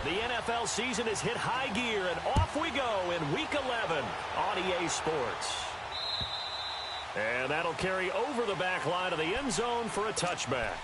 The NFL season has hit high gear, and off we go in Week 11 on EA Sports. And that'll carry over the back line of the end zone for a touchback.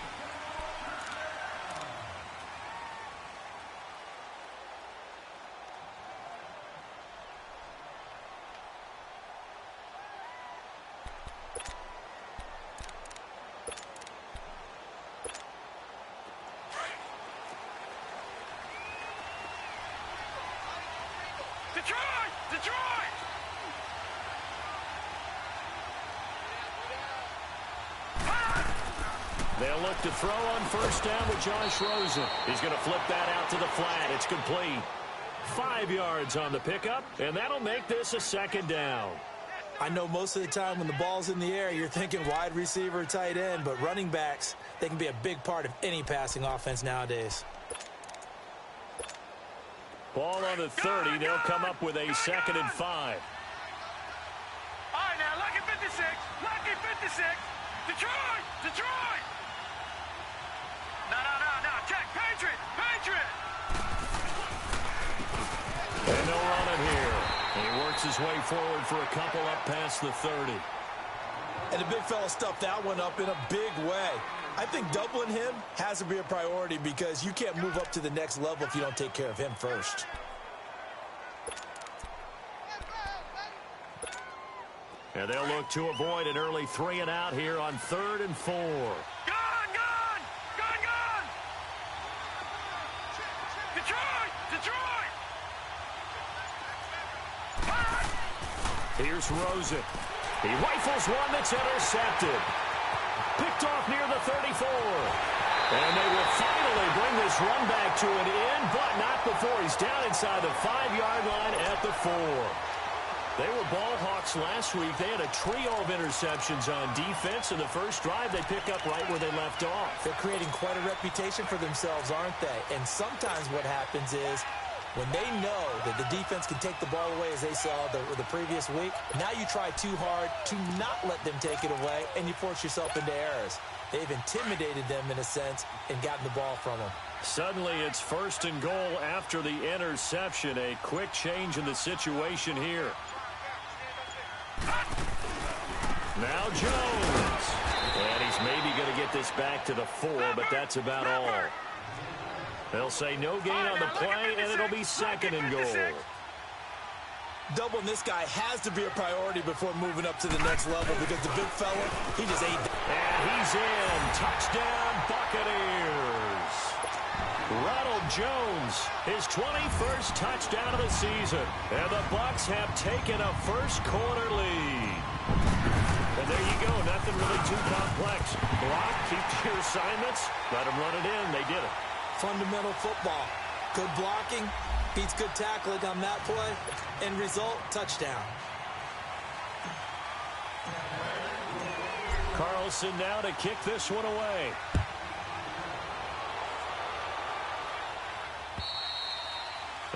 They'll look to throw on first down with Josh Rosen. He's going to flip that out to the flat. It's complete. 5 yards on the pickup, and that'll make this a second down. I know most of the time when the ball's in the air, you're thinking wide receiver, tight end, but running backs, they can be a big part of any passing offense nowadays. Ball on the 30. They'll come up with a 2nd and 5. All right, now, lucky 56. Lucky 56. Detroit! Detroit! No. Check. Patriot! Patriot! And they'll run it here. And he works his way forward for a couple up past the 30. And the big fella stuffed that one up in a big way. I think doubling him has to be a priority because you can't move up to the next level if you don't take care of him first. And they'll look to avoid an early 3 and out here on 3rd and 4. Gone! Detroit! Here's Rosen. He rifles one that's intercepted. Picked off near the 34. And they will finally bring this run back to an end, but not before he's down inside the 5-yard line at the 4. They were ball hawks last week. They had a trio of interceptions on defense. In the first drive, they pick up right where they left off. They're creating quite a reputation for themselves, aren't they? And sometimes what happens is when they know that the defense can take the ball away, as they saw the previous week, now you try too hard to not let them take it away, and you force yourself into errors. They've intimidated them in a sense and gotten the ball from them. Suddenly, it's 1st and goal after the interception. A quick change in the situation here. Now Jones. And he's maybe going to get this back to the 4, but that's about all. They'll say no gain on the play, and it'll be 2nd and goal. Doubling this guy has to be a priority before moving up to the next level because the big fella, he just ate. And he's in. Touchdown, Buccaneers. Ronald Jones, his 21st touchdown of the season. And the Bucs have taken a first-quarter lead. And there you go. Nothing really too complex. Block, keep to your assignments, let them run it in. They did it. Fundamental football. Good blocking beats good tackling on that play. End result, touchdown. Carlson now to kick this one away.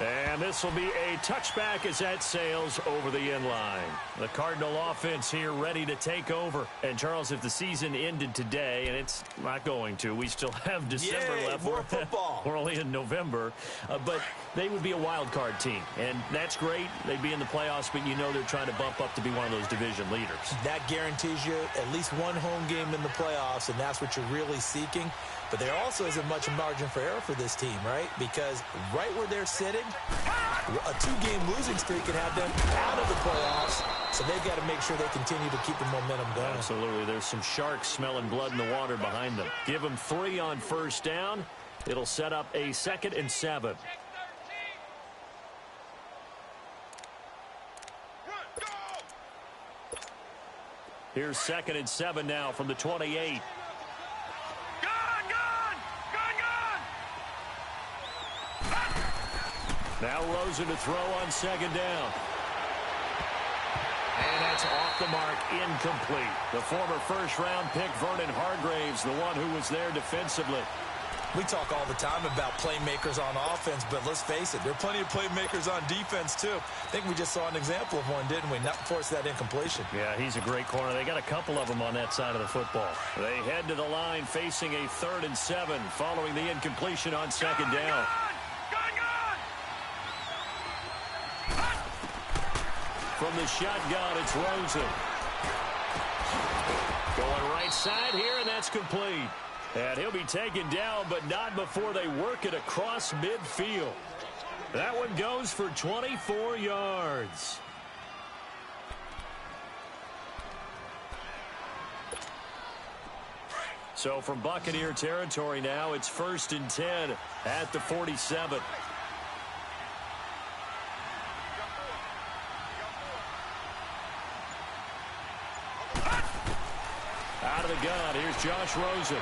And this will be a touchback as that sails over the end line. The Cardinal offense here ready to take over. And, Charles, if the season ended today, and it's not going to, we still have December left. More football. We're only in November. But they would be a wild card team. And that's great. They'd be in the playoffs, but you know they're trying to bump up to be one of those division leaders. That guarantees you at least one home game in the playoffs, and that's what you're really seeking. But there also isn't much margin for error for this team, right? Because right where they're sitting, a 2-game losing streak can have them out of the playoffs. So they've got to make sure they continue to keep the momentum going. Absolutely. There's some sharks smelling blood in the water behind them. Give them 3 on first down. It'll set up a 2nd and 7. Here's 2nd and 7 now from the 28. Now Rosen to throw on 2nd down. And that's off the mark, incomplete. The former first-round pick, Vernon Hargraves, the one who was there defensively. We talk all the time about playmakers on offense, but let's face it, there are plenty of playmakers on defense, too. I think we just saw an example of one, didn't we? Not force that incompletion. Yeah, he's a great corner. They got a couple of them on that side of the football. They head to the line facing a 3rd and 7 following the incompletion on 2nd down. Gone! the shotgun. It's Rosen. Going right side here, and that's complete. And he'll be taken down, but not before they work it across midfield. That one goes for 24 yards. So from Buccaneer territory now, it's 1st and 10 at the 47. Out of the gun, here's Josh Rosen.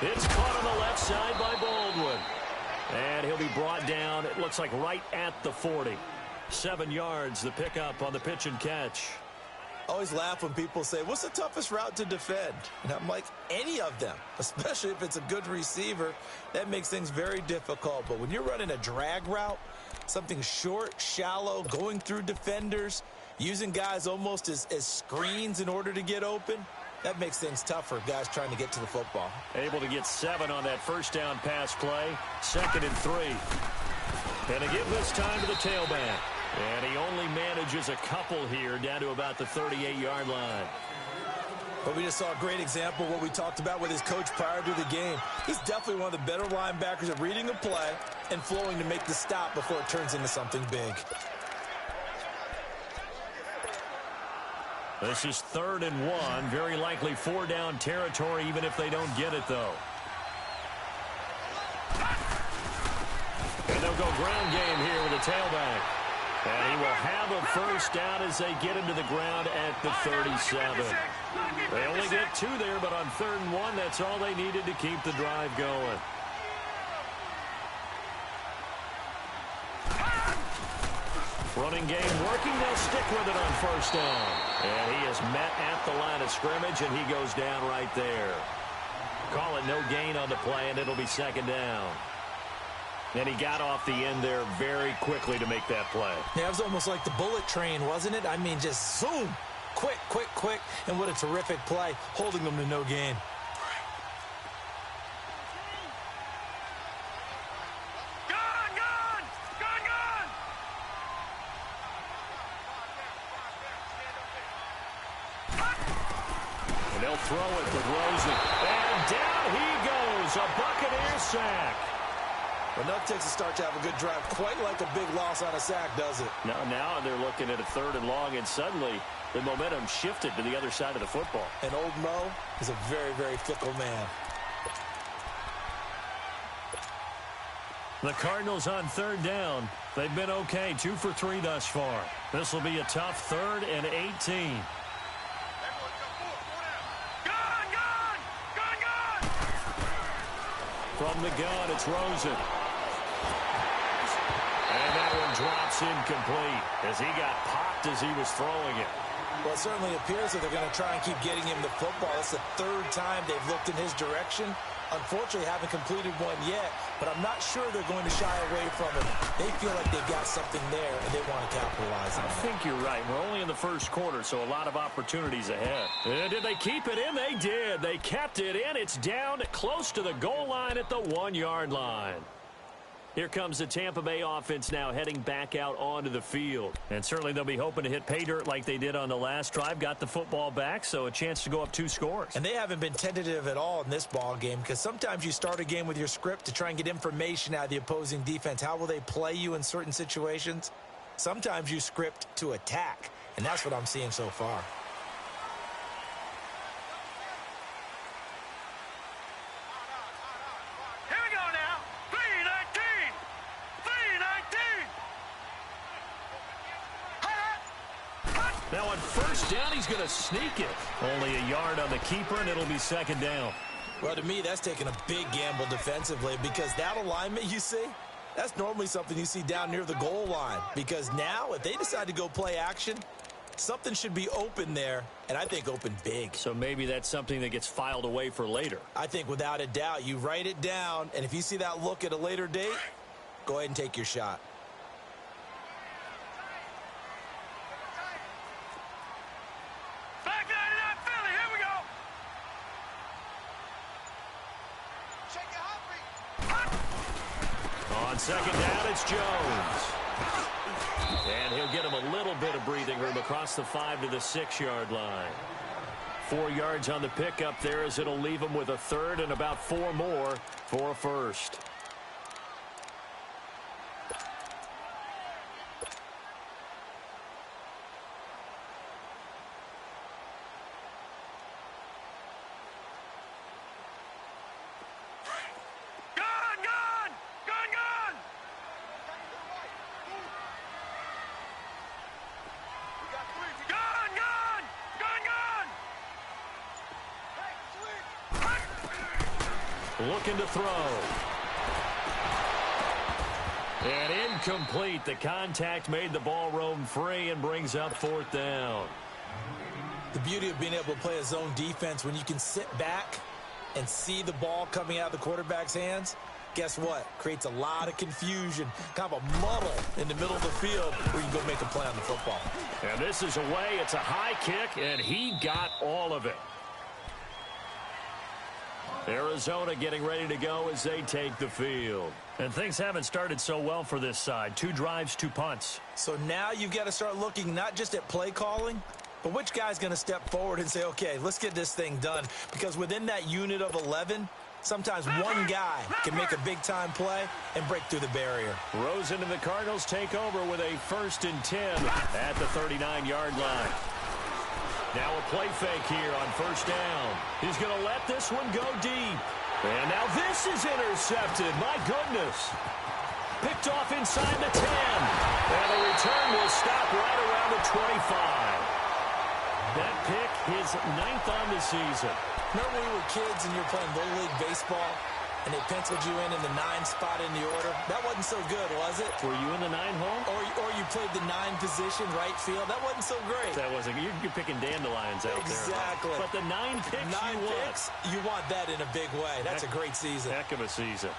It's caught on the left side by Baldwin. And he'll be brought down, it looks like right at the 40. 7 yards, the pickup on the pitch and catch. I always laugh when people say, what's the toughest route to defend? And I'm like, any of them, especially if it's a good receiver. That makes things very difficult. But when you're running a drag route, something short, shallow, going through defenders, using guys almost as screens in order to get open, that makes things tough for guys trying to get to the football. Able to get 7 on that first down pass play. 2nd and 3. And to give this time to the tailback. And he only manages a couple here down to about the 38-yard line. But we just saw a great example of what we talked about with his coach prior to the game. He's definitely one of the better linebackers at reading a play and flowing to make the stop before it turns into something big. This is 3rd and 1. Very likely 4-down territory even if they don't get it, though. And they'll go ground game here with a tailback. And he will have a first down as they get him to the ground at the 37. They only get 2 there, but on 3rd and 1, that's all they needed to keep the drive going. Running game working. They'll stick with it on 1st down. And he is met at the line of scrimmage, and he goes down right there. Call it no gain on the play, and it'll be 2nd down. And he got off the end there very quickly to make that play. Yeah, it was almost like the bullet train, wasn't it? I mean, just zoom. Quick, quick, quick. And what a terrific play, holding them to no gain. And they'll throw it with Rosen. And down he goes. A Buccaneer sack. But that takes a start to have a good drive. Quite like a big loss on a sack, does it? Now they're looking at a 3rd and long, and suddenly the momentum shifted to the other side of the football. And old Mo is a very, very fickle man. The Cardinals on 3rd down. They've been okay, 2 for 3 thus far. This will be a tough 3rd and 18. From the gun, it's Rosen. And that one drops incomplete as he got popped as he was throwing it. Well, it certainly appears that they're going to try and keep getting him the football. That's the 3rd time they've looked in his direction. Unfortunately, haven't completed one yet, but I'm not sure they're going to shy away from it. They feel like they've got something there, and they want to capitalize on it. I think you're right. We're only in the 1st quarter, so a lot of opportunities ahead. And did they keep it in? They did. They kept it in. It's down close to the goal line at the 1-yard line. Here comes the Tampa Bay offense now heading back out onto the field. And certainly they'll be hoping to hit pay dirt like they did on the last drive. Got the football back, so a chance to go up 2 scores. And they haven't been tentative at all in this ball game because sometimes you start a game with your script to try and get information out of the opposing defense. How will they play you in certain situations? Sometimes you script to attack, and that's what I'm seeing so far. Now on 1st down, he's going to sneak it. Only a yard on the keeper, and it'll be 2nd down. Well, to me, that's taking a big gamble defensively because that alignment you see, that's normally something you see down near the goal line. Because now, if they decide to go play action, something should be open there, and I think open big. So maybe that's something that gets filed away for later. I think without a doubt, you write it down, and if you see that look at a later date, go ahead and take your shot. On 2nd down, it's Jones. And he'll get him a little bit of breathing room across the 5 to the 6-yard line. 4 yards on the pickup there as it'll leave him with a third and about 4 more for a first. Looking to throw. And incomplete. The contact made the ball roam free and brings up 4th down. The beauty of being able to play a zone defense when you can sit back and see the ball coming out of the quarterback's hands, guess what? Creates a lot of confusion, kind of a muddle in the middle of the field where you can go make a play on the football. And this is away. It's a high kick, and he got all of it. Arizona getting ready to go as they take the field. And things haven't started so well for this side. 2 drives, 2 punts. So now you've got to start looking not just at play calling, but which guy's going to step forward and say, okay, let's get this thing done. Because within that unit of 11, sometimes one guy can make a big-time play and break through the barrier. Rosen and the Cardinals take over with a 1st and 10 at the 39-yard line. Now a play fake here on 1st down. He's going to let this one go deep. And now this is intercepted. My goodness. Picked off inside the 10. And the return will stop right around the 25. That pick, his 9th on the season. Remember when we were kids and you were playing Little League Baseball and they penciled you in the 9 spot in the order? That wasn't so good, was it? Were you in the 9 hole? Or you played the 9 position, right field. That wasn't so great. That wasn't. You're picking dandelions out exactly. there. But the 9 picks 9 picks, you want that in a big way. That's a great season. Heck of a season.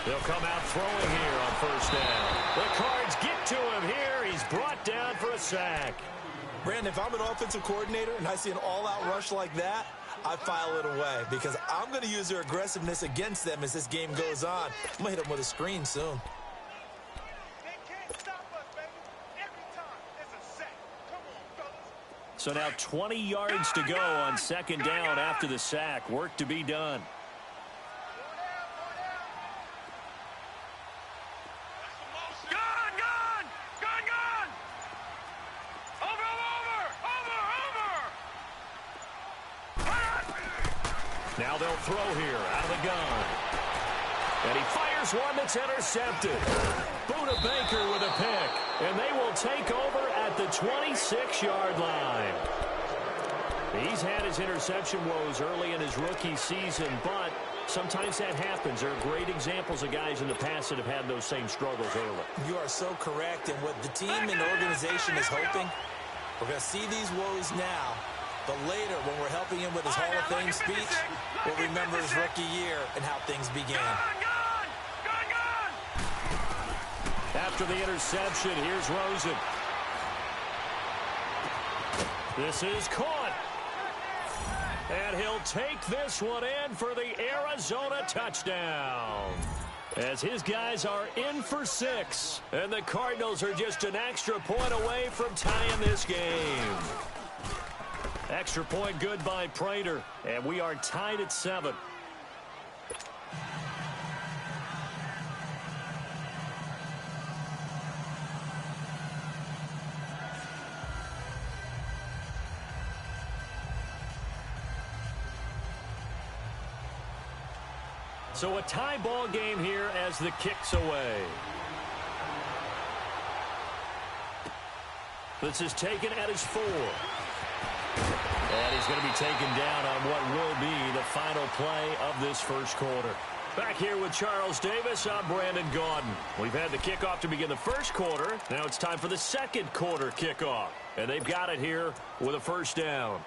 They'll come out throwing here on 1st down. The Cards get to him here. He's brought down for a sack. Brandon, if I'm an offensive coordinator and I see an all-out rush like that, I file it away because I'm going to use their aggressiveness against them as this game goes on. I'm going to hit them with a screen soon. They can't stop us, baby. Every time there's a sack. Come on, fellas. So now 20 yards to go on 2nd down after the sack. Work to be done. Now they'll throw here out of the gun. And he fires one that's intercepted. Buda Baker with a pick. And they will take over at the 26-yard line. He's had his interception woes early in his rookie season, but sometimes that happens. There are great examples of guys in the past that have had those same struggles early. You are so correct. And what the team and the organization is hoping, we're going to see these woes now. But later, when we're helping him with his Hall of Fame speech, we'll remember his rookie year and how things began. After the interception, here's Rosen. This is caught. And he'll take this one in for the Arizona touchdown. As his guys are in for 6. And the Cardinals are just an extra point away from tying this game. Extra point good by Prater, and we are tied at 7. So a tie ball game here as the kick's away. This is taken at his 4. And he's going to be taken down on what will be the final play of this first quarter. Back here with Charles Davis, I'm Brandon Gaudin. We've had the kickoff to begin the first quarter. Now it's time for the second quarter kickoff. And they've got it here with a 1st down.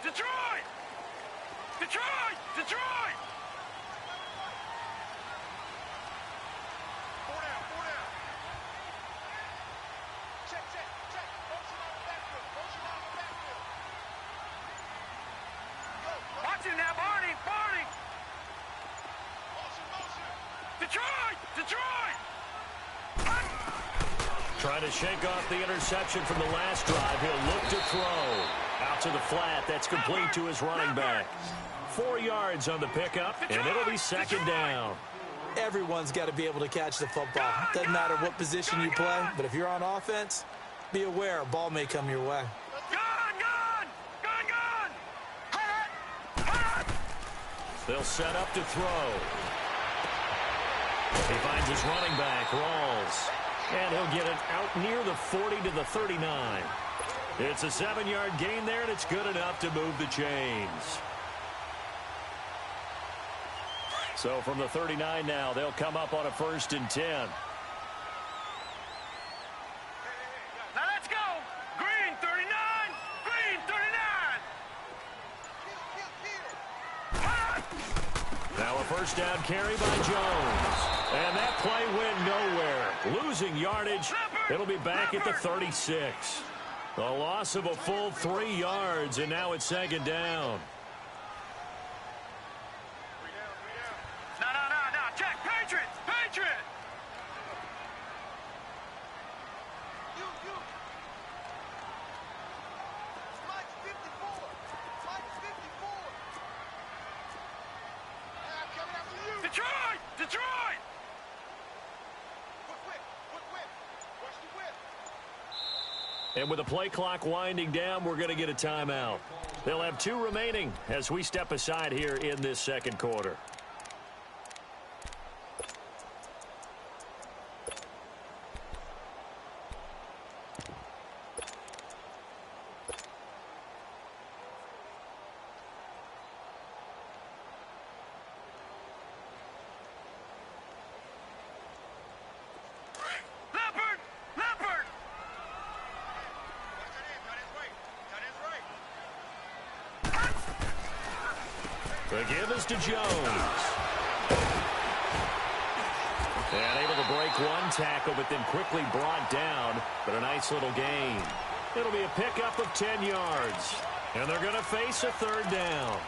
Detroit! Detroit! Detroit! Four down, four down. Check, check, check. Motion on the backfield. Motion on the backfield. Go, go. Watch it now, Barney. Barney. Motion, motion. Detroit! Detroit! Trying to shake off the interception from the last drive. He'll look to throw. Out to the flat. That's complete to his running back. 4 yards on the pickup, and it'll be second down. Everyone's got to be able to catch the football. Doesn't matter what position you play, but if you're on offense, be aware a ball may come your way. Gun, gun! Gun, gun! Hut! Hut! They'll set up to throw. He finds his running back, Rawls. And he'll get it out near the 40 to the 39. It's a 7-yard gain there, and it's good enough to move the chains. So from the 39 now, they'll come up on a 1st and 10. Now let's go! Green 39! Green 39! Now a first down carry by Jones. And that play went nowhere. Losing yardage. It'll be back at the 36. A loss of a full 3 yards, and now it's second down. No, no, no, no. Check. Patriot! Patriot! You. Mike's 54. Mike's 54. Coming after you. Detroit! Detroit! Quick. Watch the whip. And with the play clock winding down, we're going to get a timeout. They'll have 2 remaining as we step aside here in this second quarter. The give is to Jones. And able to break one tackle, but then quickly brought down. But a nice little gain. It'll be a pickup of 10 yards. And they're going to face a 3rd down.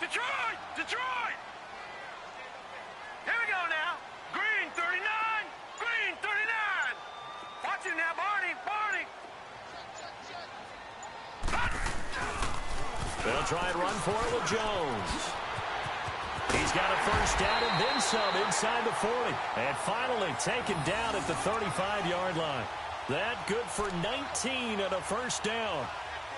Detroit! Detroit! Here we go now. Green 39! Green 39! Watch it now, Barney! Barney! They'll try and run for it with Jones. He's got a first down and then some inside the 40. And finally taken down at the 35-yard line. That good for 19 and a first down.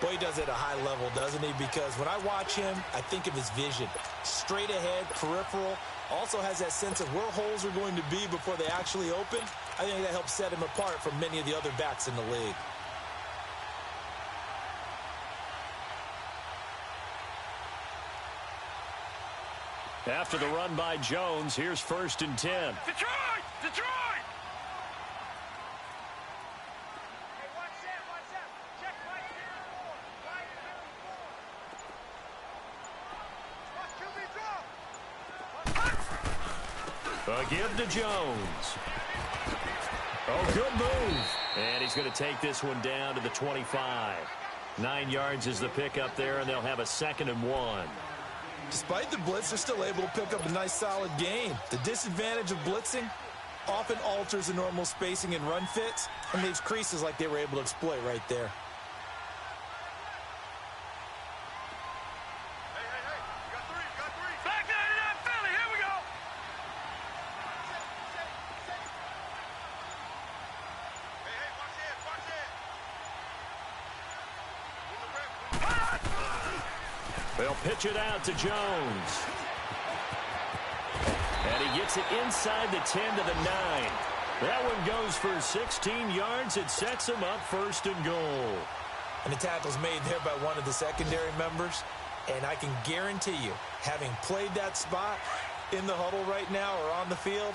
Boy, he does it at a high level, doesn't he? Because when I watch him, I think of his vision. Straight ahead, peripheral. Also has that sense of where holes are going to be before they actually open. I think that helps set him apart from many of the other backs in the league. After the run by Jones, here's 1st and 10. Detroit! Detroit! Hey, watch that. Check right 54. Right 54. Watch QB drop. A give to Jones. Oh, good move. And he's going to take this one down to the 25. 9 yards is the pickup there, and they'll have a 2nd and 1. Despite the blitz, they're still able to pick up a nice solid gain. The disadvantage of blitzing often alters the normal spacing and run fits and leaves creases like they were able to exploit right there. Hey. Got three. Back 99 Philly. Here we go. Hey, watch that. They'll pitch it out to Jones. And he gets it inside the 10 to the 9. That one goes for 16 yards. It sets him up 1st and goal. And the tackle's made there by one of the secondary members. And I can guarantee you, having played that spot in the huddle right now or on the field,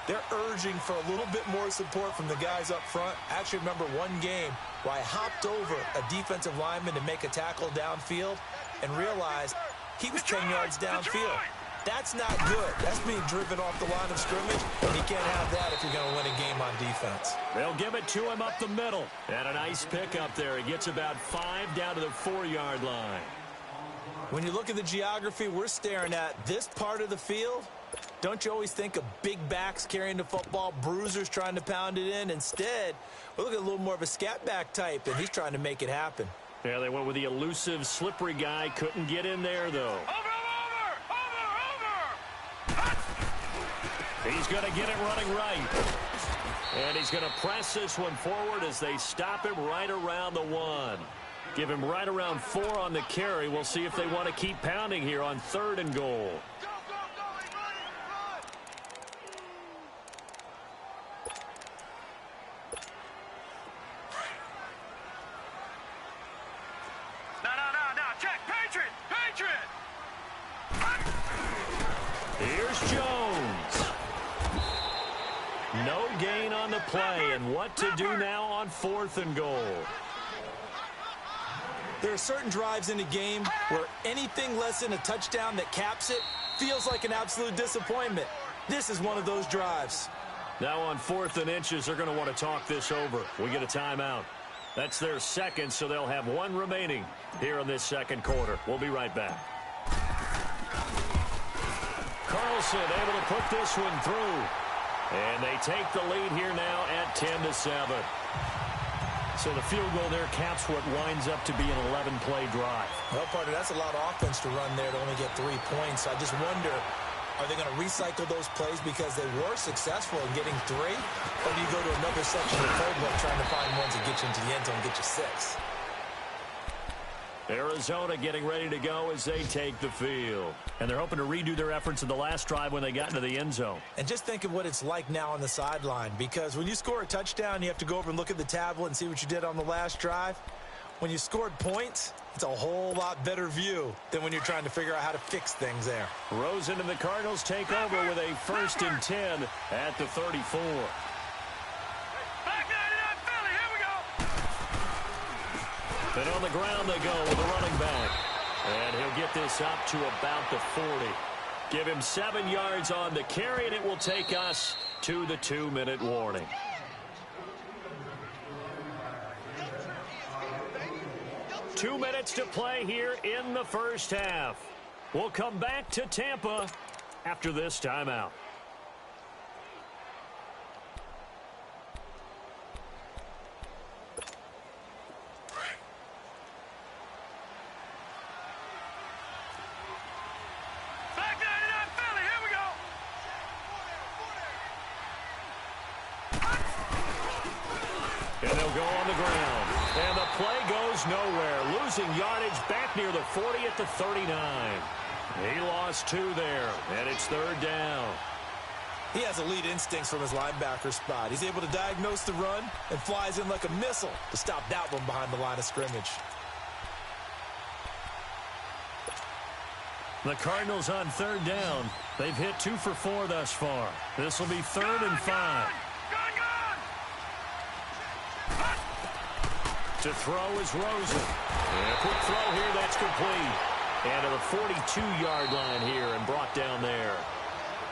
they're urging for a little bit more support from the guys up front. I actually remember one game where I hopped over a defensive lineman to make a tackle downfield and realized he was 10 yards downfield. That's not good. That's being driven off the line of scrimmage, and you can't have that if you're going to win a game on defense. They'll give it to him up the middle. And a nice pick up there. He gets about 5 down to the 4-yard line. When you look at the geography we're staring at, this part of the field, don't you always think of big backs carrying the football, bruisers trying to pound it in? Instead, we look at a little more of a scat back type, and he's trying to make it happen. Yeah, they went with the elusive, slippery guy. Couldn't get in there, though. He's going to get it running right. And he's going to press this one forward as they stop him right around the 1. Give him right around 4 on the carry. We'll see if they want to keep pounding here on 3rd and goal. No. Check. Patriot. Here's Jones. No gain on the play. And what to do now on 4th and goal. There are certain drives in the game where anything less than a touchdown that caps it feels like an absolute disappointment. This is one of those drives. Now on 4th and inches, they're going to want to talk this over. We get a timeout. That's their second, so they'll have 1 remaining here in this 2nd quarter. We'll be right back. Carlson able to put this one through. And they take the lead here now at 10-7. So the field goal there caps what winds up to be an 11-play drive. Well, partner, that's a lot of offense to run there to only get 3 points. I just wonder, are they going to recycle those plays because they were successful in getting 3? Or do you go to another section of the playbook trying to find ones that get you into the end zone and get you 6? Arizona getting ready to go as they take the field. And they're hoping to redo their efforts in the last drive when they got into the end zone. And just think of what it's like now on the sideline, because when you score a touchdown, you have to go over and look at the tablet and see what you did on the last drive. When you scored points, it's a whole lot better view than when you're trying to figure out how to fix things there. Rosen and the Cardinals take over with a 1st and 10 at the 34. And on the ground they go with the running back. And he'll get this up to about the 40. Give him 7 yards on the carry, and it will take us to the 2-minute warning. Two minutes to play here in the 1st half. We'll come back to Tampa after this timeout. And they'll go on the ground. And the play goes nowhere. Losing yardage back near the 40 at the 39. He lost 2 there, and it's 3rd down. He has elite instincts from his linebacker spot. He's able to diagnose the run and flies in like a missile to stop that one behind the line of scrimmage. The Cardinals on 3rd down. They've hit 2 for 4 thus far. This will be 3rd and 5. To throw is Rosen. And a quick throw here, that's complete. And to the 42-yard line here and brought down there.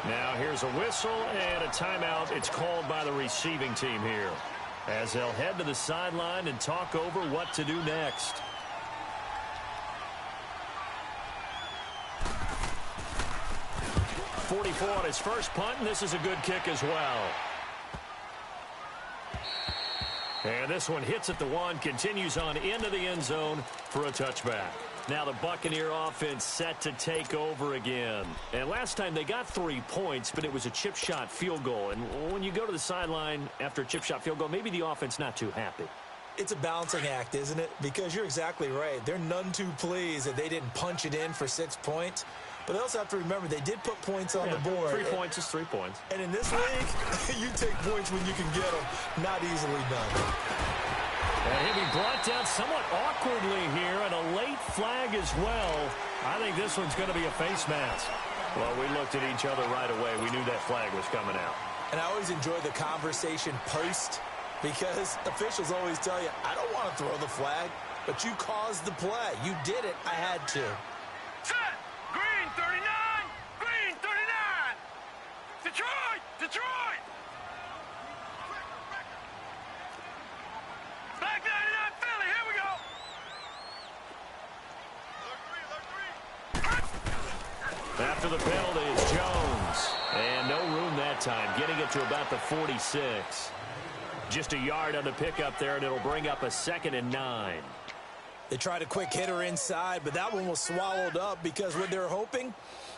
Now here's a whistle and a timeout. It's called by the receiving team here, as they'll head to the sideline and talk over what to do next. .44 on his first punt, and this is a good kick as well. And this one hits at the 1, continues on into the end zone for a touchback. Now the Buccaneer offense set to take over again. And last time they got 3 points, but it was a chip shot field goal. And when you go to the sideline after a chip shot field goal, maybe the offense not too happy. It's a balancing act, isn't it? Because you're exactly right. They're none too pleased that they didn't punch it in for 6 points. But they also have to remember they did put points on the board. 3 points is 3 points. And in this league, you take points when you can get them. Not easily done. And he'll be brought down somewhat awkwardly here, and a late flag as well. I think this one's going to be a face mask. Well, we looked at each other right away. We knew that flag was coming out. And I always enjoy the conversation post, because officials always tell you, I don't want to throw the flag, but you caused the play. You did it. I had to. Set! Green 39! Green 39! Detroit! Detroit! Black 99 Philly, here we go! After the penalty is Jones. And no room that time, getting it to about the 46. Just a yard on the pickup there, and it'll bring up a 2nd and 9. They tried a quick hitter inside, but that one was swallowed up because what they're hoping,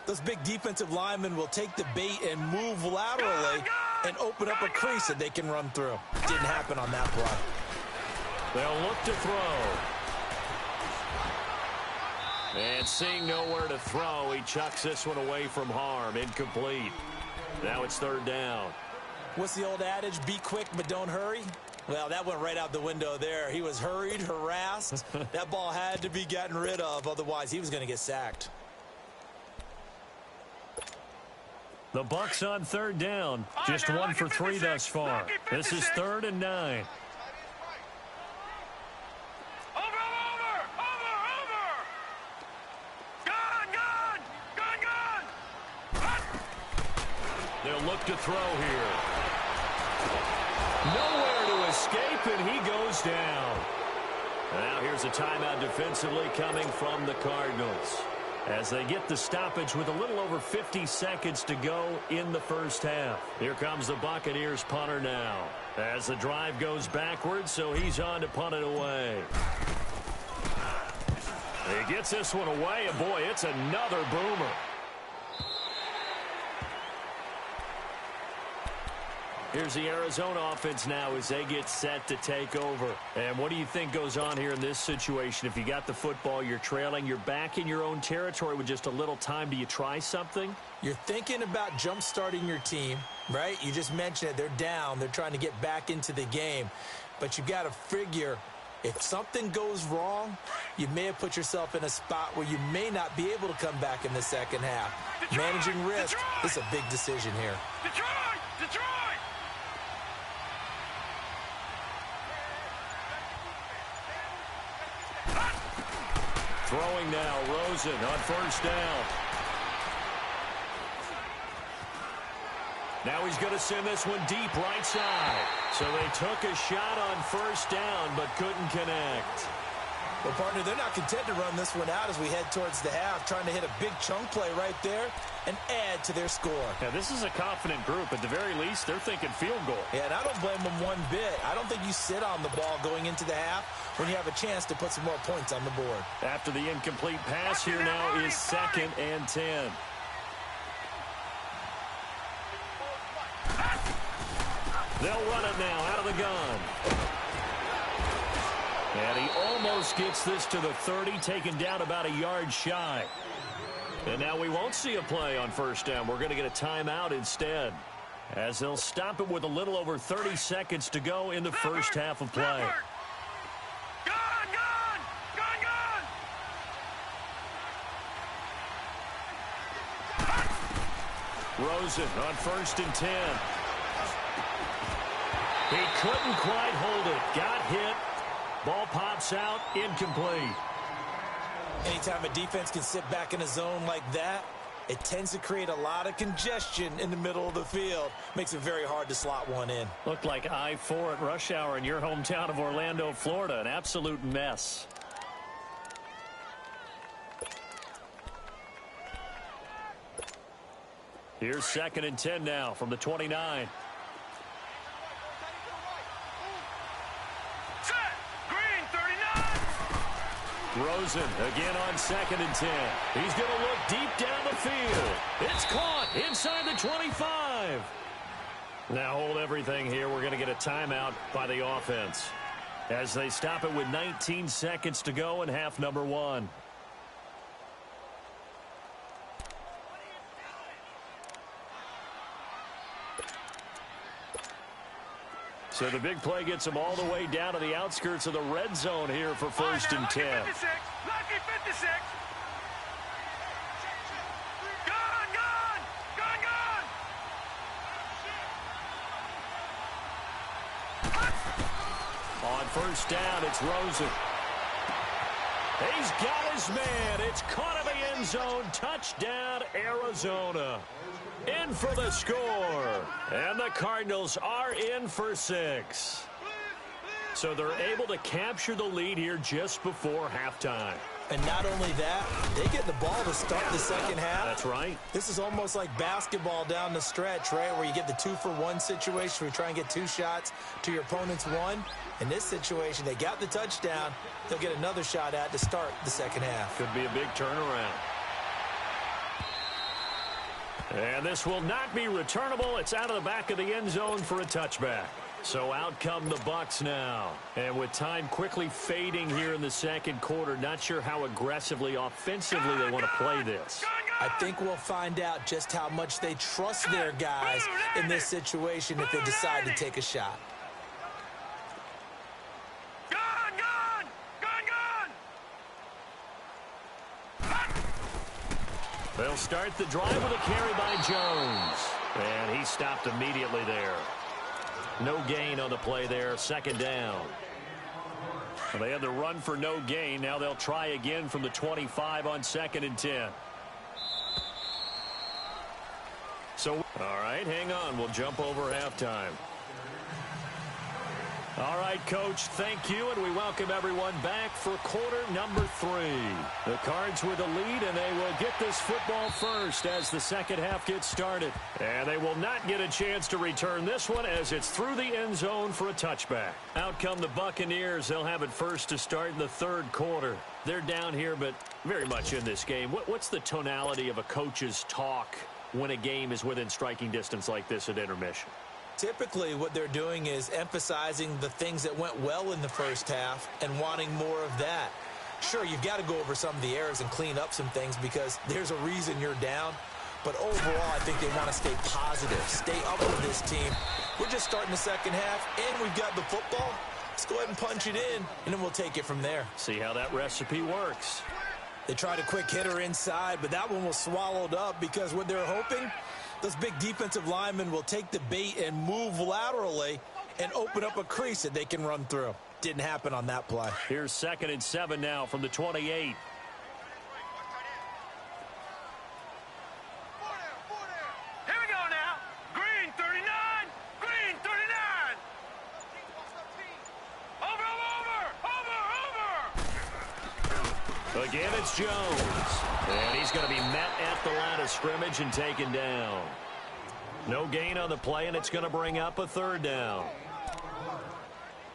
those big defensive linemen will take the bait and move laterally and open up a crease that they can run through. Didn't happen on that play. They'll look to throw. And seeing nowhere to throw, he chucks this one away from harm. Incomplete. Now it's 3rd down. What's the old adage? Be quick, but don't hurry. Well, that went right out the window there. He was hurried, harassed. That ball had to be gotten rid of. Otherwise, he was going to get sacked. The Bucs on 3rd down. Just 1 for 3 thus far. This is 3rd and 9. They'll look to throw here. Nowhere to escape, and he goes down. Now here's a timeout defensively coming from the Cardinals, as they get the stoppage with a little over 50 seconds to go in the first half. Here comes the Buccaneers punter now, as the drive goes backwards, so he's on to punt it away. He gets this one away, and boy, it's another boomer. Here's the Arizona offense now as they get set to take over. And what do you think goes on here in this situation? If you got the football, you're trailing, you're back in your own territory with just a little time. Do you try something? You're thinking about jump-starting your team, right? You just mentioned it. They're down. They're trying to get back into the game. But you've got to figure, if something goes wrong, you may have put yourself in a spot where you may not be able to come back in the second half. Detroit, Managing risk Detroit, is a big decision here. Detroit! Detroit! Throwing now, Rosen on 1st down. Now he's going to send this one deep right side. So they took a shot on 1st down, but couldn't connect. Well, partner, they're not content to run this one out as we head towards the half, trying to hit a big chunk play right there and add to their score. Now, this is a confident group. At the very least, they're thinking field goal. Yeah, and I don't blame them one bit. I don't think you sit on the ball going into the half when you have a chance to put some more points on the board. After the incomplete pass, here now is 2nd and 10. They'll run it now out of the gun. And he almost gets this to the 30, taken down about a yard shy. And now we won't see a play on 1st down. We're going to get a timeout instead, as they'll stop it with a little over 30 seconds to go in the first half of play. Rosen on 1st and 10. He couldn't quite hold it. Got hit. Ball pops out. Incomplete. Anytime a defense can sit back in a zone like that, it tends to create a lot of congestion in the middle of the field. Makes it very hard to slot one in. Looked like I-4 at rush hour in your hometown of Orlando, Florida. An absolute mess. Here's 2nd and 10 now from the 29. Rosen again on 2nd and 10. He's going to look deep down the field. It's caught inside the 25. Now hold everything here. We're going to get a timeout by the offense, as they stop it with 19 seconds to go in half number 1. So the big play gets them all the way down to the outskirts of the red zone here for 1st and 10. Lucky 56. Lucky 56. Gone, gone. Gone, gone. On 1st down, it's Rosen. He's got his man. It's caught in the end zone. Touchdown, Arizona. In for the score. And the Cardinals are in for 6. So they're able to capture the lead here just before halftime. And not only that, they get the ball to start the second half. That's right. This is almost like basketball down the stretch, right, where you get the 2-for-1 situation where you try and get 2 shots to your opponent's 1. In this situation, they got the touchdown. They'll get another shot at to start the second half. Could be a big turnaround. And this will not be returnable. It's out of the back of the end zone for a touchback. So out come the Bucs now. And with time quickly fading here in the second quarter, not sure how aggressively, offensively they want to play this. I think we'll find out just how much they trust their guys in this situation if they decide to take a shot. They'll start the drive with a carry by Jones. And he stopped immediately there. No gain on the play there, 2nd down. Well, they had the run for no gain. Now they'll try again from the 25 on 2nd and 10. So, all right, hang on. We'll jump over halftime. All right, Coach, thank you, and we welcome everyone back for quarter number 3. The Cards with the lead, and they will get this football first as the second half gets started. And they will not get a chance to return this one as it's through the end zone for a touchback. Out come the Buccaneers. They'll have it first to start in the 3rd quarter. They're down here, but very much in this game. What's the tonality of a coach's talk when a game is within striking distance like this at intermission? Typically, what they're doing is emphasizing the things that went well in the first half and wanting more of that. Sure, you've got to go over some of the errors and clean up some things because there's a reason you're down. But overall, I think they want to stay positive, stay up with this team. We're just starting the second half, and we've got the football. Let's go ahead and punch it in, and then we'll take it from there. See how that recipe works. They tried a quick hitter inside, but that one was swallowed up because what they're hoping, those big defensive linemen will take the bait and move laterally and open up a crease that they can run through. Didn't happen on that play. Here's 2nd and 7 now from the 28. Here we go now. Green 39. Green 39. Over. Again, it's Jones. And he's going to be met at the line of scrimmage and taken down. No gain on the play, and it's going to bring up a 3rd down.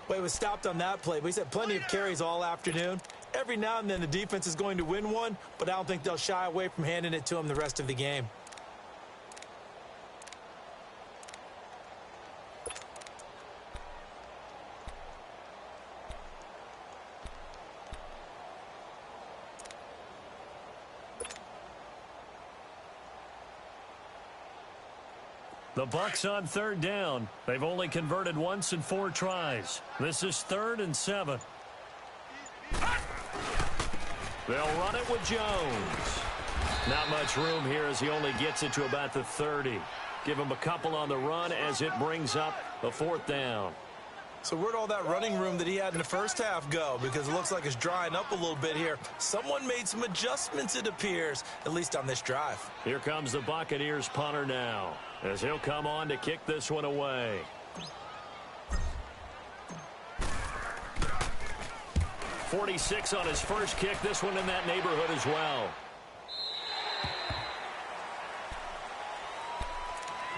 Well, he was stopped on that play, but he's had plenty of carries all afternoon. Every now and then the defense is going to win one, but I don't think they'll shy away from handing it to him the rest of the game. The Bucs on 3rd down. They've only converted once in 4 tries. This is 3rd and 7. They'll run it with Jones. Not much room here as he only gets it to about the 30. Give him a couple on the run as it brings up the 4th down. So where'd all that running room that he had in the first half go? Because it looks like it's drying up a little bit here. Someone made some adjustments, it appears, at least on this drive. Here comes the Buccaneers punter now, as he'll come on to kick this one away. .46 on his first kick. This one in that neighborhood as well.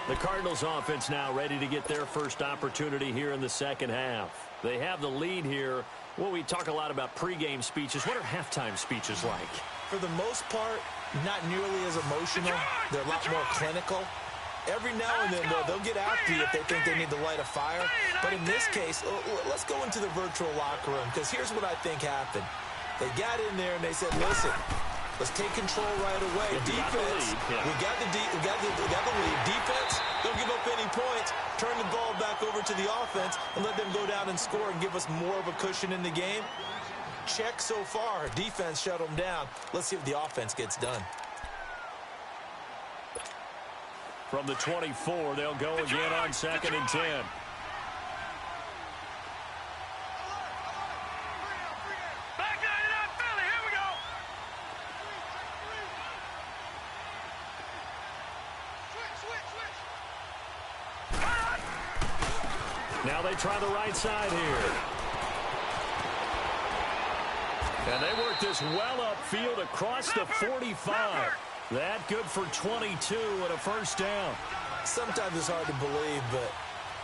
The Cardinals offense now ready to get their first opportunity here in the second half. They have the lead here. Well, we talk a lot about pregame speeches. What are halftime speeches like? For the most part, not nearly as emotional. They're a lot more clinical. Every now and then, though, they'll get after you if they think they need to light a fire. But in this case, let's go into the virtual locker room, because here's what I think happened. They got in there and they said, listen, let's take control right away. Defense, we got the lead. Defense, Don't give up any points. Turn the ball back over to the offense and let them go down and score and give us more of a cushion in the game. Check so far. Defense shut them down. Let's see if the offense gets done. From the 24, they'll go again on 2nd and 10. Now they try the right side here. And they work this well upfield across the 45. That good for 22 and a first down. Sometimes it's hard to believe, but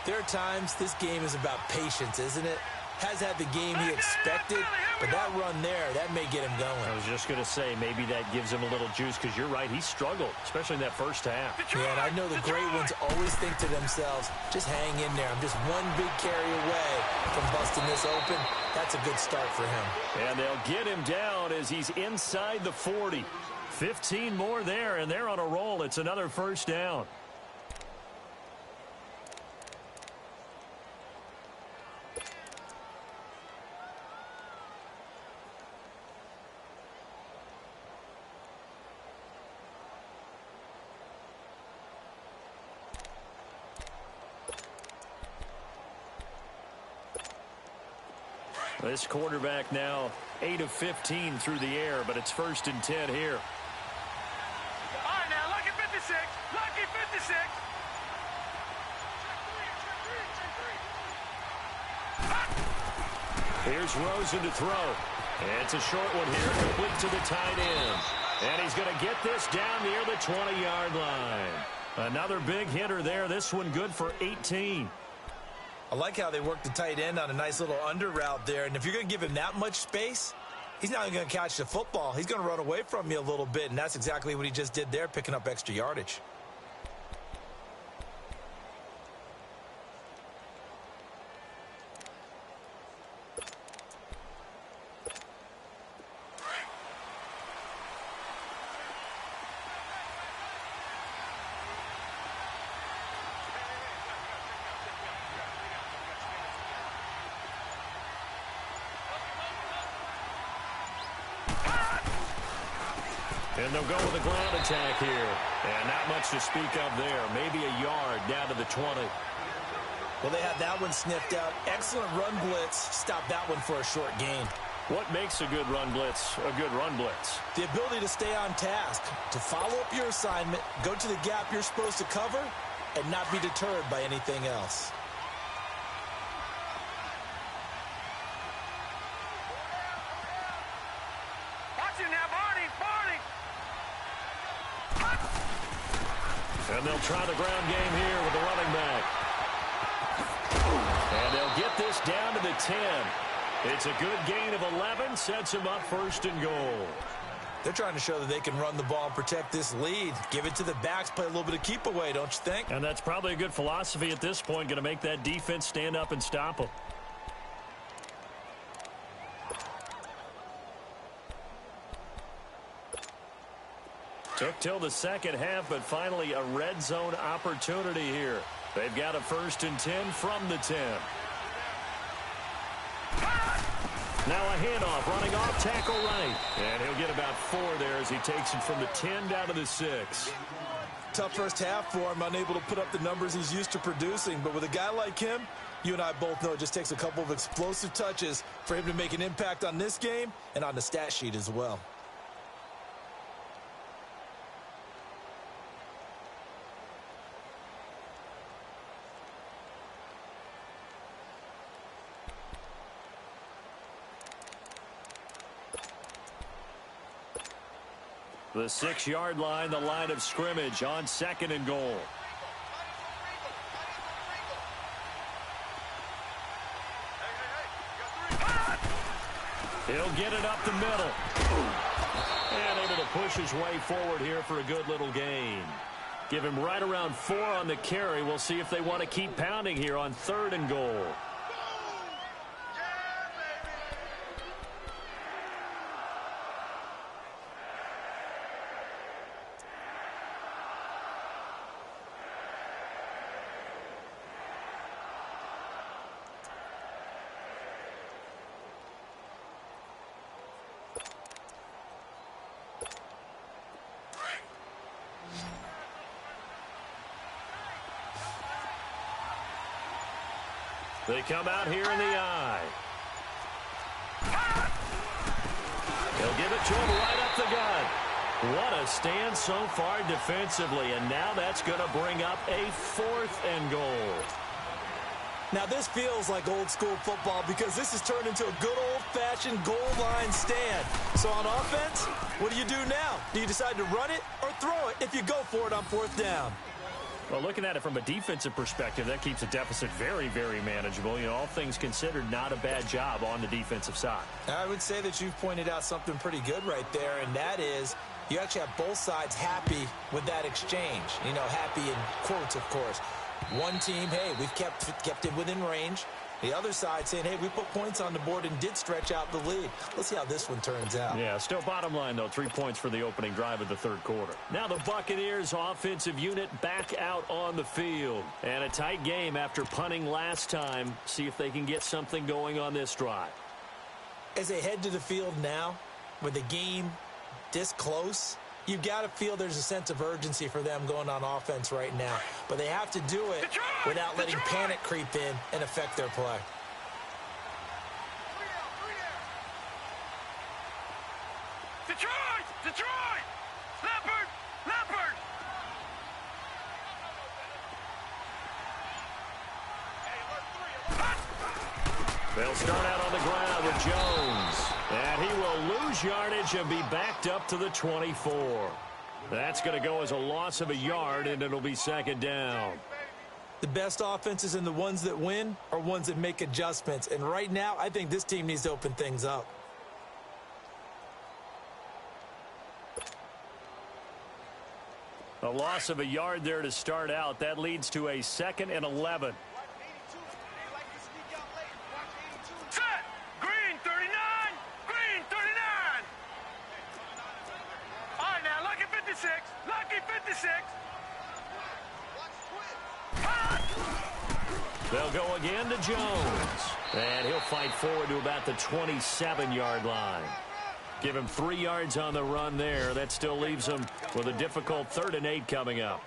there are times this game is about patience, isn't it? Has had the game he expected, but that run there, that may get him going. I was just going to say, maybe that gives him a little juice, because you're right, he struggled, especially in that first half. Yeah, and I know the great ones always think to themselves, just hang in there. I'm just one big carry away from busting this open. That's a good start for him. And they'll get him down as he's inside the 40. 15 more there, and they're on a roll. It's another first down. This quarterback now 8 of 15 through the air, but it's 1st and 10 here. All right, now, lucky 56. Lucky 56. Here's Rosen to throw. And it's a short one here, complete to the tight end. And he's going to get this down near the 20-yard line. Another big hitter there. This one good for 18. I like how they work the tight end on a nice little under route there. And if you're going to give him that much space, he's not going to catch the football. He's going to run away from you a little bit, and that's exactly what he just did there, picking up extra yardage. And they'll go with a ground attack here. And not much to speak of there. Maybe a yard down to the 20. Well, they had that one sniffed out. Excellent run blitz. Stop that one for a short gain. What makes a good run blitz a good run blitz? The ability to stay on task, to follow up your assignment, go to the gap you're supposed to cover, and not be deterred by anything else. And they'll try the ground game here with the running back. And they'll get this down to the 10. It's a good gain of 11, sets him up 1st and goal. They're trying to show that they can run the ball and protect this lead. Give it to the backs, play a little bit of keep away, don't you think? And that's probably a good philosophy at this point, going to make that defense stand up and stop them. Took till the second half, but finally a red zone opportunity here. They've got a 1st and 10 from the 10. Now a handoff, running off tackle right. And he'll get about 4 there as he takes it from the 10 down to the 6. Tough first half for him, unable to put up the numbers he's used to producing. But with a guy like him, you and I both know it just takes a couple of explosive touches for him to make an impact on this game and on the stat sheet as well. The 6-yard line, the line of scrimmage on 2nd and goal. He'll get it up the middle. And able to push his way forward here for a good little gain. Give him right around 4 on the carry. We'll see if they want to keep pounding here on 3rd and goal. They come out here in the eye. He'll give it to him right up the gut. What a stand so far defensively, and now that's going to bring up a 4th and goal. Now, this feels like old-school football because this has turned into a good old-fashioned goal line stand. So on offense, what do you do now? Do you decide to run it or throw it if you go for it on 4th down? Well, looking at it from a defensive perspective, that keeps the deficit very, very manageable. You know, all things considered, not a bad job on the defensive side. I would say that you've pointed out something pretty good right there, and that is you actually have both sides happy with that exchange. You know, happy in quotes, of course. One team, hey, we've kept it within range. The other side saying, hey, we put points on the board and did stretch out the lead. Let's see how this one turns out. Yeah, still bottom line, though, 3 points for the opening drive of the 3rd quarter. Now the Buccaneers offensive unit back out on the field. And a tight game after punting last time. See if they can get something going on this drive. As they head to the field now, with the game this close, you've got to feel there's a sense of urgency for them going on offense right now. But they have to do it without letting panic creep in and affect their play. Detroit! Detroit! Leopard! Leopard! They'll start out on the ground with Jones. And he will lose yardage and be backed up to the 24. That's going to go as a loss of a yard, and it'll be 2nd down. The best offenses and the ones that win are ones that make adjustments. And right now, I think this team needs to open things up. A loss of a yard there to start out. That leads to a 2nd and 11. Set! Green 39! Green 39! All right, now, lucky 56. Lucky 56. They'll go again to Jones. And he'll fight forward to about the 27-yard line. Give him 3 yards on the run there. That still leaves him with a difficult 3rd and 8 coming up.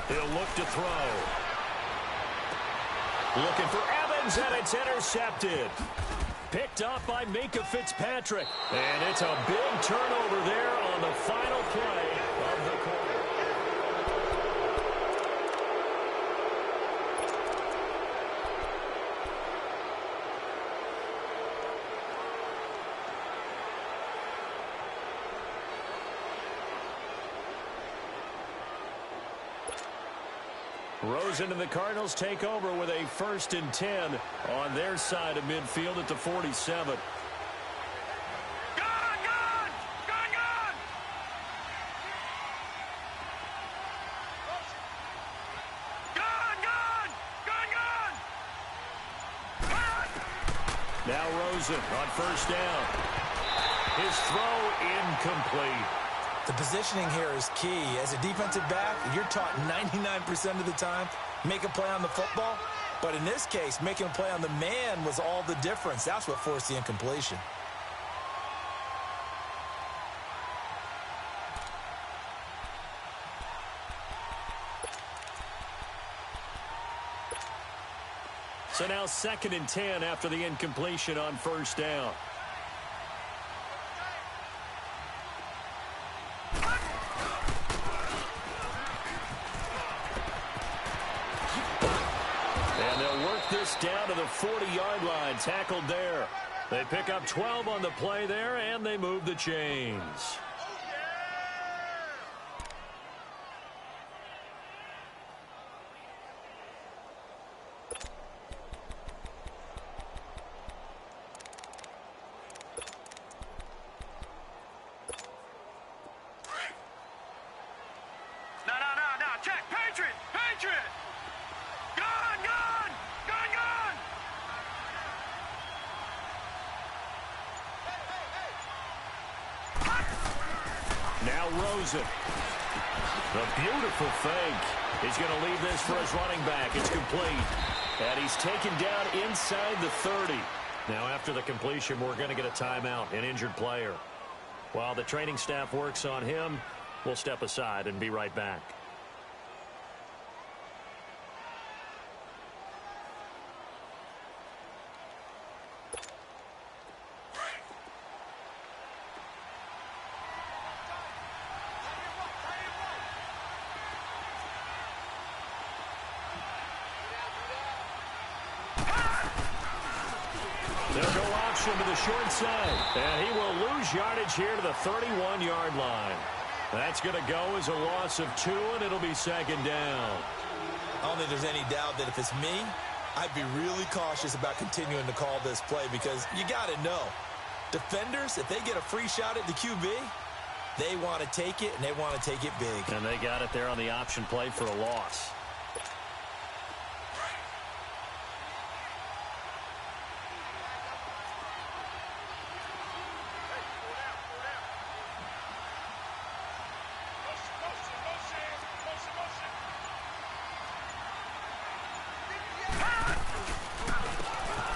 He'll look to throw. Looking for Evans, and it's intercepted. Picked off by Minka Fitzpatrick. And it's a big turnover there on the final play of the quarter. Rosen and the Cardinals take over with a 1st and 10 on their side of midfield at the 47. Now Rosen on 1st down. His throw incomplete. The positioning here is key. As a defensive back, you're taught 99% of the time, make a play on the football. But in this case, making a play on the man was all the difference. That's what forced the incompletion. So now 2nd and 10 after the incompletion on 1st down. Down to the 40-yard line, tackled there. They pick up 12 on the play there, and they move the chains. No, check, Patriot! Gun! Now Rosen. A beautiful fake. He's going to leave this for his running back. It's complete. And he's taken down inside the 30. Now after the completion, we're going to get a timeout, an injured player. While the training staff works on him, we'll step aside and be right back. They'll go option to the short side. And he will lose yardage here to the 31-yard line. That's going to go as a loss of 2, and it'll be second down. I don't think there's any doubt that if it's me, I'd be really cautious about continuing to call this play because you got to know, defenders, if they get a free shot at the QB, they want to take it, and they want to take it big. And they got it there on the option play for a loss.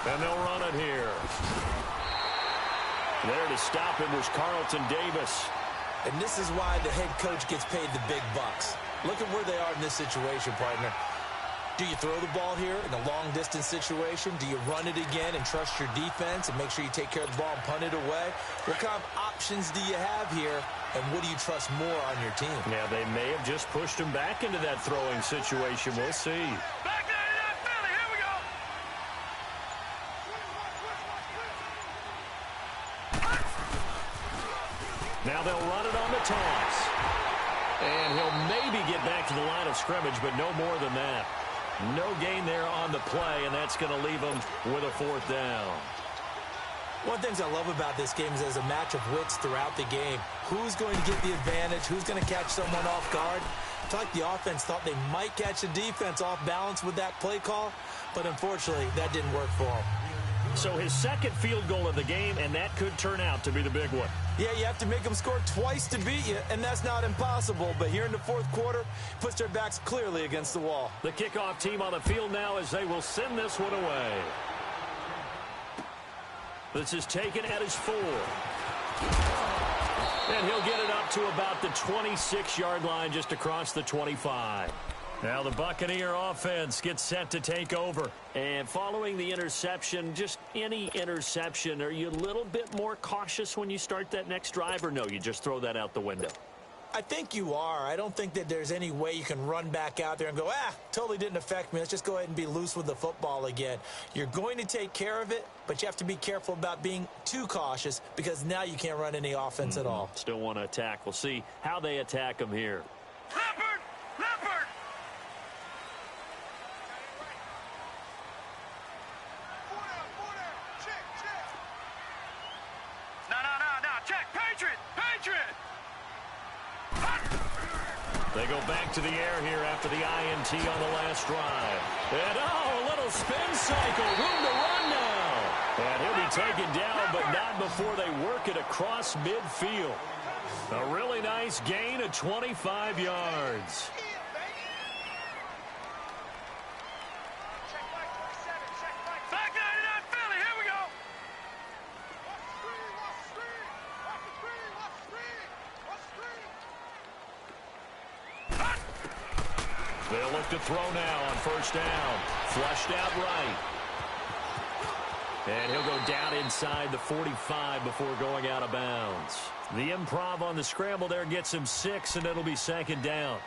And they'll run it here. There to stop him was Carlton Davis. And this is why the head coach gets paid the big bucks. Look at where they are in this situation, partner. Do you throw the ball here in a long-distance situation? Do you run it again and trust your defense and make sure you take care of the ball and punt it away? What kind of options do you have here, and what do you trust more on your team? Yeah, they may have just pushed him back into that throwing situation. We'll see. Back there in that Philly. Here we go. Now they'll run it on the toss. And he'll maybe get back to the line of scrimmage, but no more than that. No gain there on the play, and that's going to leave him with a 4th down. One of the things I love about this game is there's a match of wits throughout the game. Who's going to get the advantage? Who's going to catch someone off guard? I feel like the offense thought they might catch the defense off balance with that play call, but unfortunately, that didn't work for them. So his second field goal of the game, and that could turn out to be the big one. Yeah, you have to make them score twice to beat you, and that's not impossible. But here in the 4th quarter, puts their backs clearly against the wall. The kickoff team on the field now as they will send this one away. This is taken at his 4. And he'll get it up to about the 26-yard line, just across the 25. Now the Buccaneer offense gets set to take over. And following the interception, just any interception, are you a little bit more cautious when you start that next drive, or no, you just throw that out the window? I think you are. I don't think that there's any way you can run back out there and go, totally didn't affect me. Let's just go ahead and be loose with the football again. You're going to take care of it, but you have to be careful about being too cautious because now you can't run any offense at all. Still want to attack. We'll see how they attack him here. Leopard! Leopard! Four down. Check. No. Check. Patriot! They go back to the air here after the INT on the last drive. And, a little spin cycle. Room to run now. And he'll be taken down, but not before they work it across midfield. A really nice gain of 25 yards. Back there in that Philly. Here we go. They'll look to throw now on 1st down. Flushed out right. And he'll go down inside the 45 before going out of bounds. The improv on the scramble there gets him 6, and it'll be 2nd down.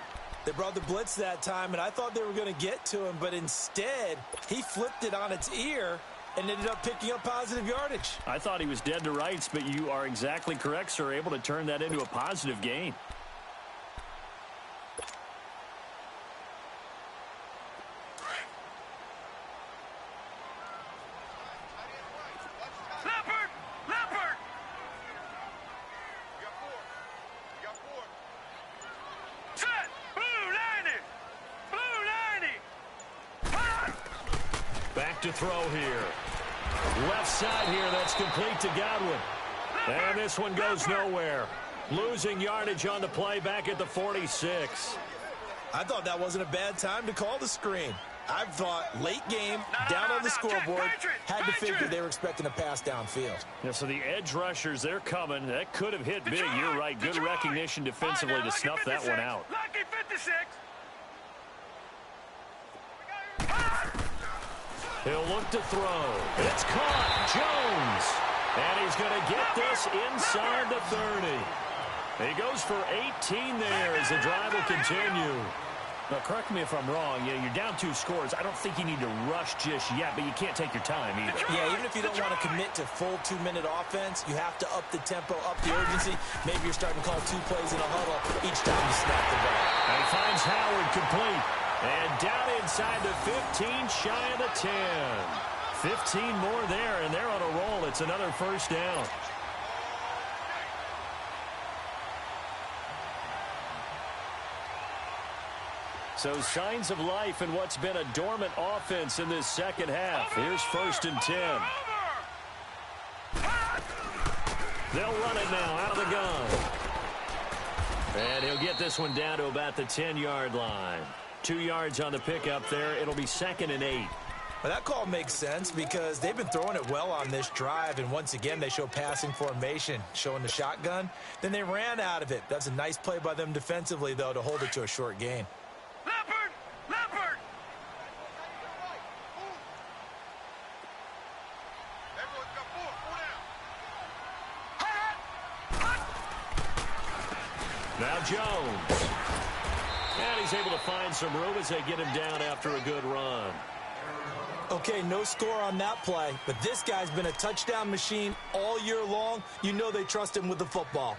They brought the blitz that time, and I thought they were going to get to him, but instead, he flipped it on its ear and ended up picking up positive yardage. I thought he was dead to rights, but you are exactly correct, sir. Able to turn that into a positive gain. Leopard! Set! Blue 90! Back to throw here. Left side here, that's complete to Godwin. And this one goes nowhere. Losing yardage on the play back at the 46. I thought that wasn't a bad time to call the screen. I thought late game, down on the scoreboard, had to figure they were expecting a pass downfield. Yeah, so the edge rushers, they're coming. That could have hit big. You're right. Good recognition defensively to snuff that one out. Lucky 56. He'll look to throw. It's caught. Jones. And he's going to get this inside the 30. He goes for 18 there as the drive will continue. Now, correct me if I'm wrong. Yeah, you're down 2 scores. I don't think you need to rush just yet, but you can't take your time either. Yeah, even if you don't want to commit to full 2-minute offense, you have to up the tempo, up the urgency. Maybe you're starting to call 2 plays in a huddle each time you snap the ball. And he finds Howard complete. And down inside the 15, shy of the 10. 15 more there, and they're on a roll. It's another first down. So signs of life in what's been a dormant offense in this second half. Here's 1st and 10. They'll run it now out of the gun. And he'll get this one down to about the 10-yard line. 2 yards on the pickup there. It'll be 2nd and 8. Well, that call makes sense because they've been throwing it well on this drive, and once again they show passing formation, showing the shotgun. Then they ran out of it. That's a nice play by them defensively, though, to hold it to a short gain. Leopard! Leopard! Everyone's got 4 down. Now Jones. And he's able to find some room as they get him down after a good run. Okay, no score on that play, but this guy's been a touchdown machine all year long. You know they trust him with the football.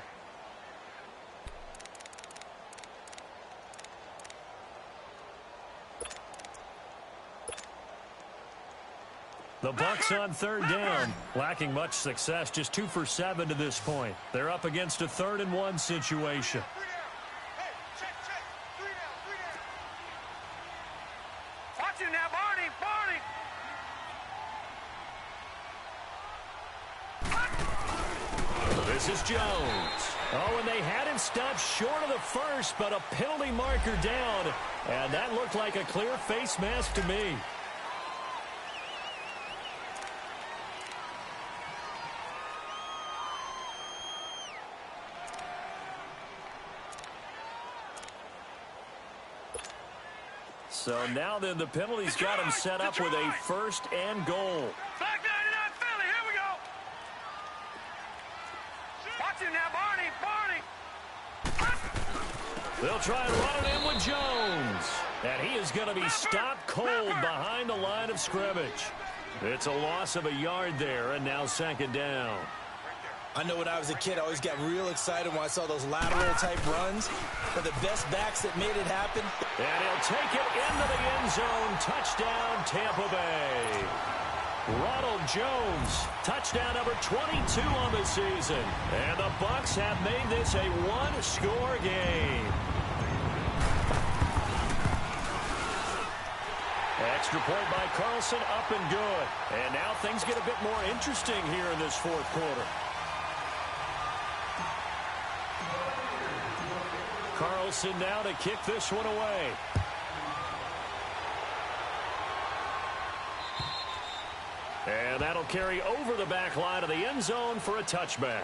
The Bucs on 3rd down, lacking much success, just 2 for 7 to this point. They're up against a 3rd and 1 situation. 3 down. Hey, check. 3 down. Watch him now, Barney. This is Jones. Oh, and they had him stopped short of the first, but a penalty marker down. And that looked like a clear face mask to me. So now then the penalty's got him set up with a 1st and goal. Flag 99 Philly, here we go. Watch him now, Barney. They'll try and run it in with Jones. And he is going to be stopped cold behind the line of scrimmage. It's a loss of a yard there, and now 2nd down. I know when I was a kid, I always got real excited when I saw those lateral-type runs. But the best backs that made it happen. And he'll take it into the end zone. Touchdown, Tampa Bay. Ronald Jones, touchdown number 22 on the season. And the Bucs have made this a 1-score game. Extra point by Carlson, up and good. And now things get a bit more interesting here in this 4th quarter. Carlson now to kick this one away. And that'll carry over the back line of the end zone for a touchback.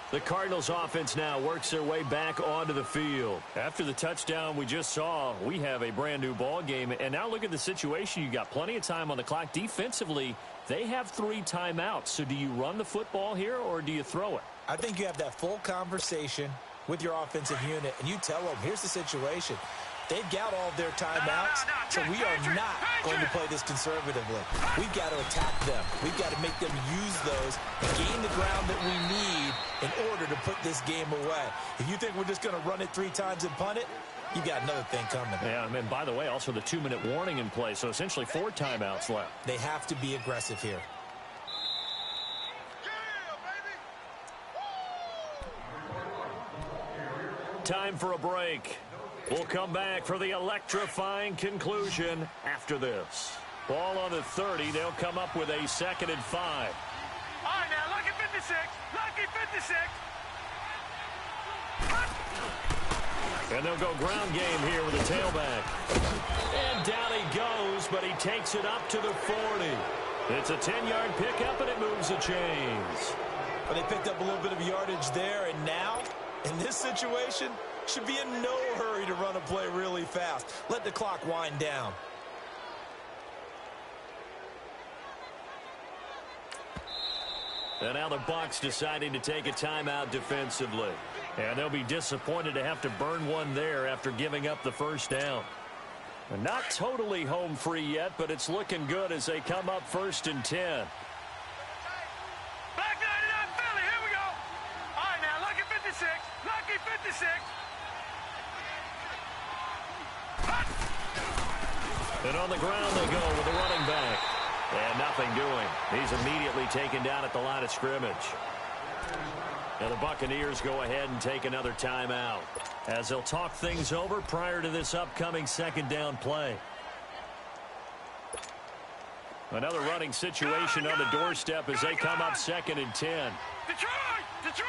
The Cardinals offense now works their way back onto the field. After the touchdown we just saw, we have a brand new ball game. And now look at the situation. You got plenty of time on the clock. Defensively, they have 3 timeouts. So do you run the football here or do you throw it? I think you have that full conversation with your offensive unit, and you tell them, here's the situation. They've got all of their timeouts, so we are not going to play this conservatively. We've got to attack them. We've got to make them use those and gain the ground that we need in order to put this game away. If you think we're just going to run it 3 times and punt it, you got another thing coming. Yeah, and by the way, also the 2-minute warning in play, so essentially 4 timeouts left. They have to be aggressive here. Time for a break. We'll come back for the electrifying conclusion after this. Ball on the 30. They'll come up with a 2nd and 5. All right, now, lucky 56. Lucky 56. And they'll go ground game here with a tailback. And down he goes, but he takes it up to the 40. It's a 10-yard pickup, and it moves the chains. Well, they picked up a little bit of yardage there, and now, in this situation, should be in no hurry to run a play really fast. Let the clock wind down. And now the Bucs deciding to take a timeout defensively. And they'll be disappointed to have to burn one there after giving up the first down. And not totally home free yet, but it's looking good as they come up 1st and 10. Black 99 Philly, here we go. All right, now, lucky 56. Lucky 56. And on the ground they go with the running back. And nothing doing. He's immediately taken down at the line of scrimmage. And the Buccaneers go ahead and take another timeout as they'll talk things over prior to this upcoming 2nd down play. Another running situation on the doorstep as they come up 2nd and 10. Detroit! Detroit!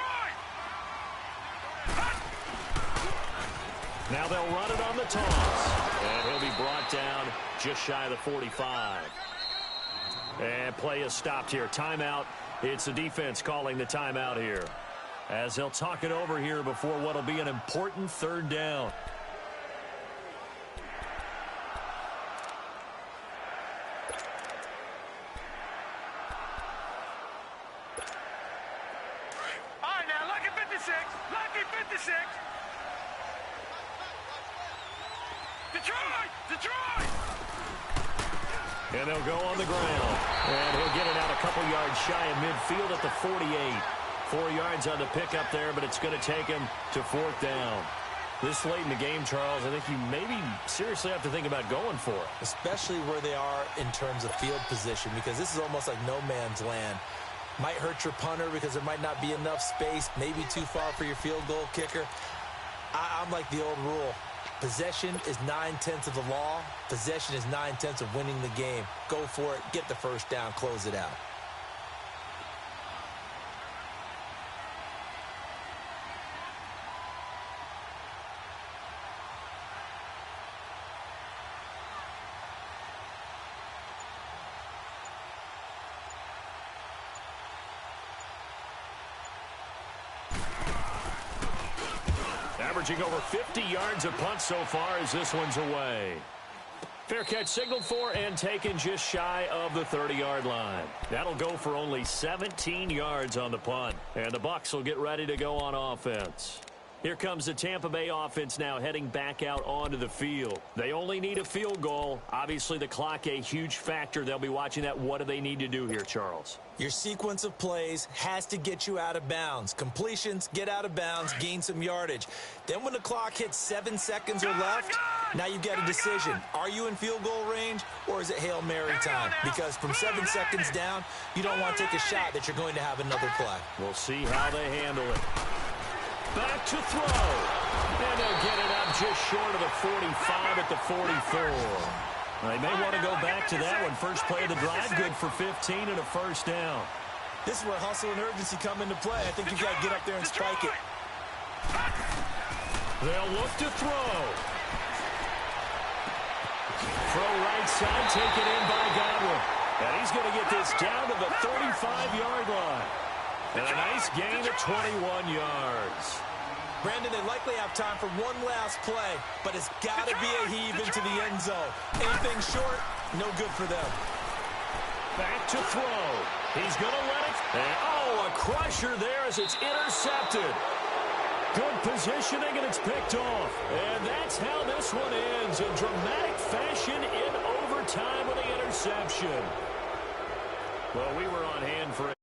Now they'll run it on the toss. And he'll be brought down just shy of the 45. And play is stopped here. Timeout. It's the defense calling the timeout here, as they'll talk it over here before what will be an important 3rd down. All right, now, lucky 56. Lucky 56. Detroit! Detroit! And they'll go on the ground. And he'll get it out a couple yards shy of midfield at the 48. 4 yards on the pickup there, but it's going to take him to 4th down. This late in the game, Charles, I think you maybe seriously have to think about going for it. Especially where they are in terms of field position, because this is almost like no man's land. Might hurt your punter because there might not be enough space, maybe too far for your field goal kicker. I'm like the old rule. Possession is 9/10 of the law. Possession is 9/10 of winning the game. Go for it. Get the first down. Close it out. Averaging over 50 yards a punt so far as this one's away. Fair catch signaled for and taken just shy of the 30-yard line. That'll go for only 17 yards on the punt. And the Bucs will get ready to go on offense. Here comes the Tampa Bay offense now heading back out onto the field. They only need a field goal. Obviously, the clock a huge factor. They'll be watching that. What do they need to do here, Charles? Your sequence of plays has to get you out of bounds. Completions, get out of bounds, gain some yardage. Then when the clock hits 7 seconds or left, now you've got a decision. Are you in field goal range or is it Hail Mary time? Because from 7 seconds down, you don't want to take a shot that you're going to have another play. We'll see how they handle it. Back to throw. And they'll get it up just short of the 45 at the 44. They may want to go back to that one. First play of the drive, good for 15 and a first down. This is where hustle and urgency come into play. I think you've got to get up there and spike it. They'll look to throw. Throw right side, taken in by Gywu. And he's going to get this down to the 35-yard line. And a nice gain of 21 yards. Brandon, they likely have time for one last play, but it's got to be a heave into the end zone. Anything short, no good for them. Back to throw. He's going to let it. And, oh, a crusher there as it's intercepted. Good positioning, and it's picked off. And that's how this one ends. In dramatic fashion in overtime with the interception. Well, we were on hand for